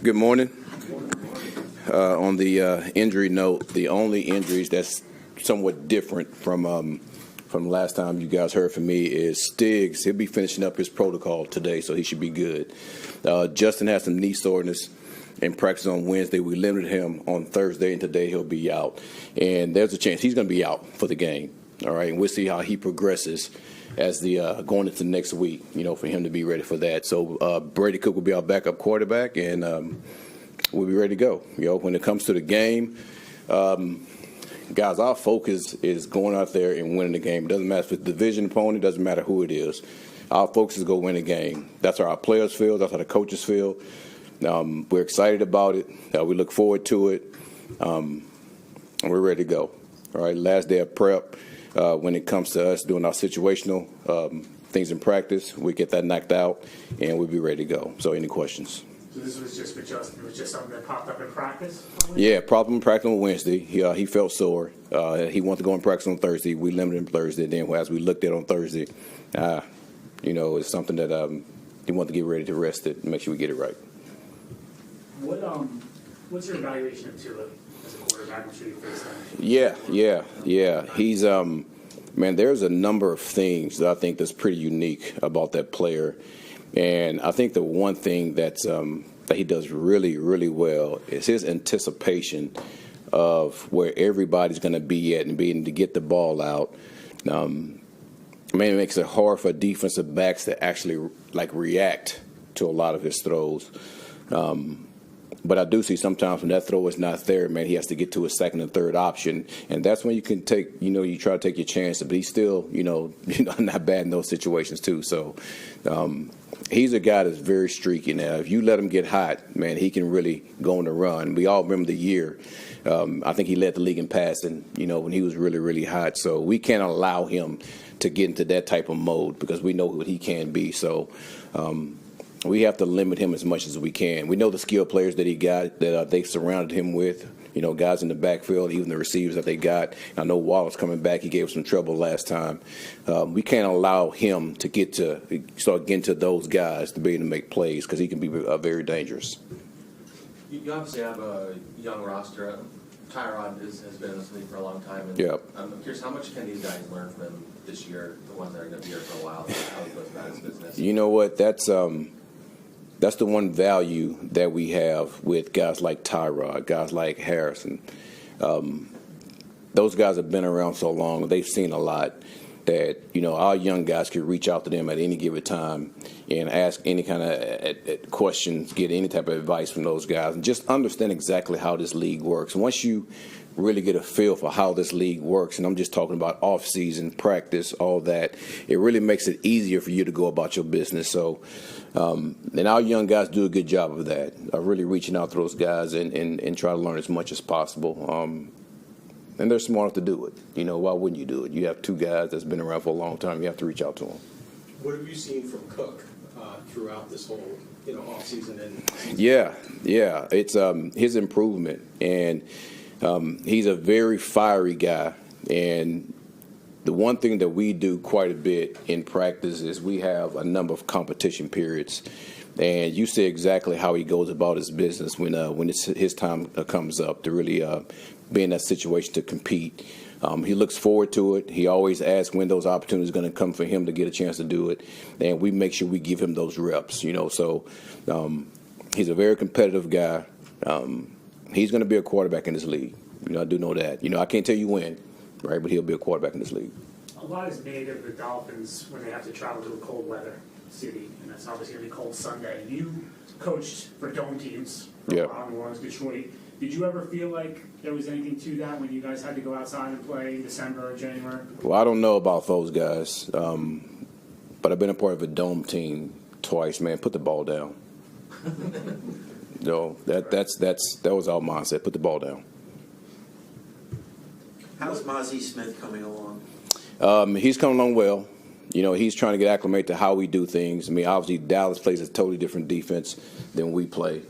Good morning. On the injury note, the only injuries that's somewhat different from last time you guys heard from me is Stiggs. He'll be finishing up his protocol today, so he should be good. Justin has some knee soreness in practice on Wednesday. We limited him on Thursday, and today he'll be out. And there's a chance he's going to be out for the game. All right, and we'll see how he progresses as the going into next week, for him to be ready for that. So Brady Cook will be our backup quarterback, and we'll be ready to go. When it comes to the game, guys, our focus is going out there and winning the game. It doesn't matter if it's a division opponent, it doesn't matter who it is. Our focus is go win the game. That's how our players feel. That's how the coaches feel. We're excited about it. We look forward to it. And we're ready to go. All right, last day of prep. When it comes to us doing our situational things in practice, we get that knocked out, and we'll be ready to go. So any questions? So this was just for Justin. It was just something that popped up in practice? Yeah, popped up in practice on Wednesday. He felt sore. He wanted to go in practice on Thursday. We limited him Thursday. Then as we looked at it on Thursday, it's something that he wanted to get ready to rest it and make sure we get it right. What's your evaluation of Tua as a quarterback? I'm sure you faced him. Yeah. He's man. There's a number of things that I think that's pretty unique about that player, and I think the one thing that he does really, really well is his anticipation of where everybody's going to be at and being to get the ball out. It makes it hard for defensive backs to actually react to a lot of his throws. But I do see sometimes when that throw is not there, man, he has to get to a second and third option. And that's when you can take, you try to take your chances. But he's still, not bad in those situations, too. So he's a guy that's very streaky now. If you let him get hot, man, he can really go on the run. We all remember the year. I think he led the league in passing, when he was really, really hot. So we can't allow him to get into that type of mode because we know what he can be. So we have to limit him as much as we can. We know the skill players that he got, that they surrounded him with, guys in the backfield, even the receivers that they got. I know Wallace coming back, he gave us some trouble last time. We can't allow him to start getting to those guys to be able to make plays because he can be very dangerous. You obviously have a young roster. Tyrod has been in this league for a long time. And yep. I'm curious, how much can these guys learn from him this year, the ones that are going to be here for a while, how he goes about his business? You know what? That's the one value that we have with guys like Tyrod, guys like Harrison. Those guys have been around so long, they've seen a lot that, our young guys could reach out to them at any given time and ask any kind of questions, get any type of advice from those guys, and just understand exactly how this league works. Once you really get a feel for how this league works, and I'm just talking about off-season, practice, all that, it really makes it easier for you to go about your business. So, and our young guys do a good job of that, really reaching out to those guys and try to learn as much as possible. And they're smart enough to do it. Why wouldn't you do it? You have two guys that's been around for a long time. You have to reach out to them. What have you seen from Cook throughout this whole, off-season? Yeah. It's his improvement, and he's a very fiery guy. And the one thing that we do quite a bit in practice is we have a number of competition periods. And you see exactly how he goes about his business when his time comes up to really be in that situation to compete. He looks forward to it. He always asks when those opportunities are going to come for him to get a chance to do it. And we make sure we give him those reps, So he's a very competitive guy. He's going to be a quarterback in this league. I do know that. I can't tell you when, right, but he'll be a quarterback in this league. A lot is made of the Dolphins when they have to travel to a cold weather city, and that's obviously going to be cold Sunday. You coached for dome teams for Yep. New Orleans, Detroit. Did you ever feel like there was anything to that when you guys had to go outside and play in December or January? Well, I don't know about those guys, but I've been a part of a dome team twice. Man, put the ball down. That was our mindset. Put the ball down. How's Mazy Smith coming along? He's coming along well. He's trying to get acclimated to how we do things. I mean, obviously Dallas plays a totally different defense than we play.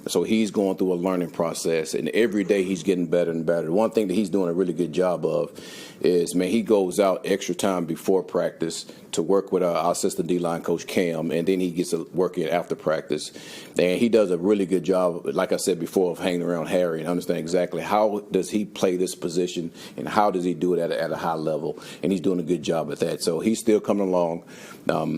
So he's going through a learning process, and every day he's getting better and better. One thing that he's doing a really good job of is, man, he goes out extra time before practice to work with our assistant D-line coach, Cam, and then he gets to work in after practice. And he does a really good job, like I said before, of hanging around Harry and understanding exactly how does he play this position and how does he do it at a high level. And he's doing a good job at that. So he's still coming along.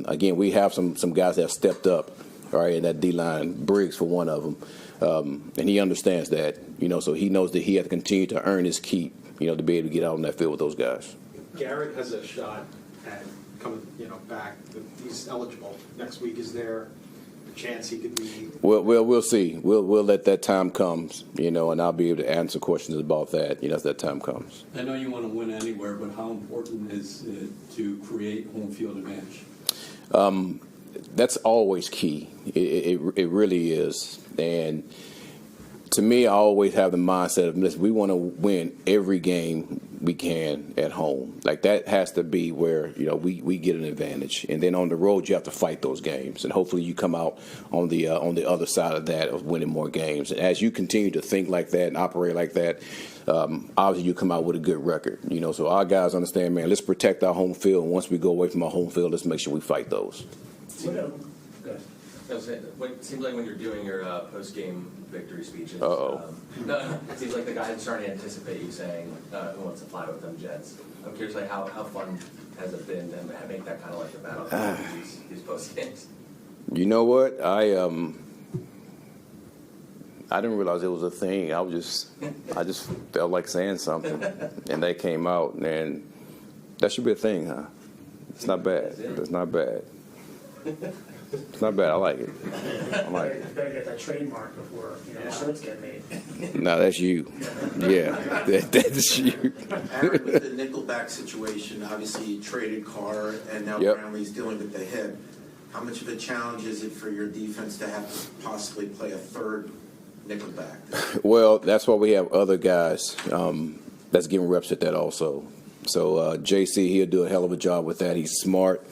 Again, we have some guys that have stepped up. All right, in that D-line, Briggs for one of them, and he understands that, so he knows that he has to continue to earn his keep, to be able to get out on that field with those guys. Garrett has a shot at coming, back. He's eligible next week. Is there a chance he could be? Well, we'll see. We'll let that time come, and I'll be able to answer questions about that, as that time comes. I know you want to win anywhere, but how important is it to create home field advantage? That's always key. It really is. And to me, I always have the mindset of, listen, we want to win every game we can at home. Like, that has to be where, we get an advantage. And then on the road, you have to fight those games. And hopefully you come out on the other side of that, of winning more games. And as you continue to think like that and operate like that, obviously you come out with a good record. So our guys understand, man, let's protect our home field. And once we go away from our home field, let's make sure we fight those. It seems like when you're doing your post-game victory speeches, Uh-oh. It seems like the guys are starting to anticipate you saying, who wants to fly with them Jets? I'm curious, like, how fun has it been to make that kind of like the battle for these post-games? You know what? I didn't realize it was a thing. I just felt like saying something, and they came out, and that should be a thing, huh? It's not bad. It's not bad. It's not bad. I like it. I like it. You better get that trademark before the shirts get made. No, that's you. Yeah, that's you. Aaron, with the Nickelback situation, obviously you traded Carr, and now Yep. Brownlee's dealing with the hip. How much of a challenge is it for your defense to have to possibly play a third Nickelback? Well, that's why we have other guys that's giving reps at that also. So JC, he'll do a hell of a job with that. He's smart.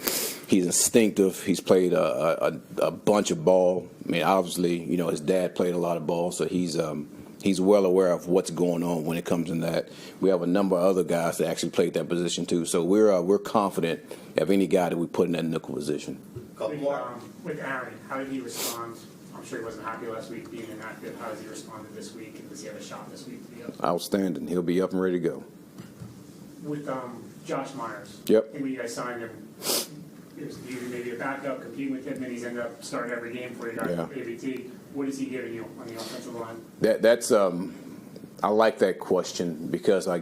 He's instinctive. He's played a bunch of ball. I mean, obviously, his dad played a lot of ball, so he's well aware of what's going on when it comes to that. We have a number of other guys that actually played that position too. So we're confident of any guy that we put in that nickel position. With Aaron, how did he respond? I'm sure he wasn't happy last week being inactive. How has he responded this week? And does he have a shot this week to be up? Outstanding. He'll be up and ready to go. With Josh Myers. Yep. I think when you guys signed him, it was maybe a backup, competing with him, and he's ended up starting every game for you guys at ABT. What is he giving you on the offensive line? That's I like that question because I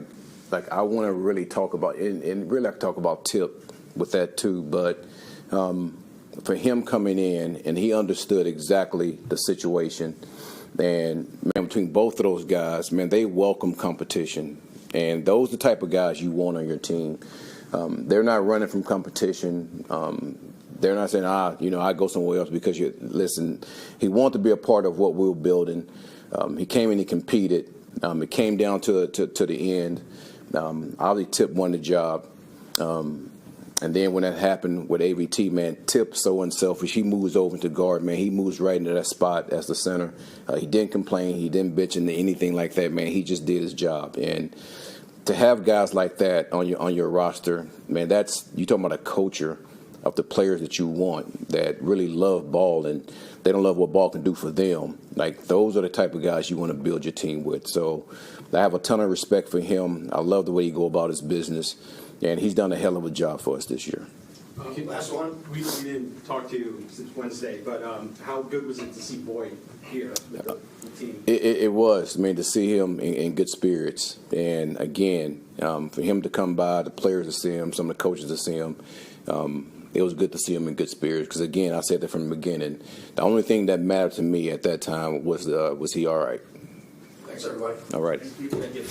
want to really talk about and really I talk about Tip with that too. But for him coming in and he understood exactly the situation, and man, between both of those guys, man, they welcome competition. And those are the type of guys you want on your team. They're not running from competition. They're not saying, I go somewhere else because listen, he wanted to be a part of what we were building. He came and he competed. It came down to the end. Obviously, Tip won the job. And then when that happened with AVT, man, Tip's so unselfish. He moves over to guard, man. He moves right into that spot as the center. He didn't complain. He didn't bitch into anything like that, man. He just did his job. And to have guys like that on your roster, man, you talking about a culture of the players that you want that really love ball and they don't love what ball can do for them. Like, those are the type of guys you want to build your team with. So I have a ton of respect for him. I love the way he go about his business. And he's done a hell of a job for us this year. Last one. We didn't talk to you since Wednesday, but how good was it to see Boyd here with the team? It was. I mean, to see him in good spirits. And, again, for him to come by, the players to see him, some of the coaches to see him, it was good to see him in good spirits. Because, again, I said that from the beginning. The only thing that mattered to me at that time was he all right? Thanks, everybody. All right. Thank you.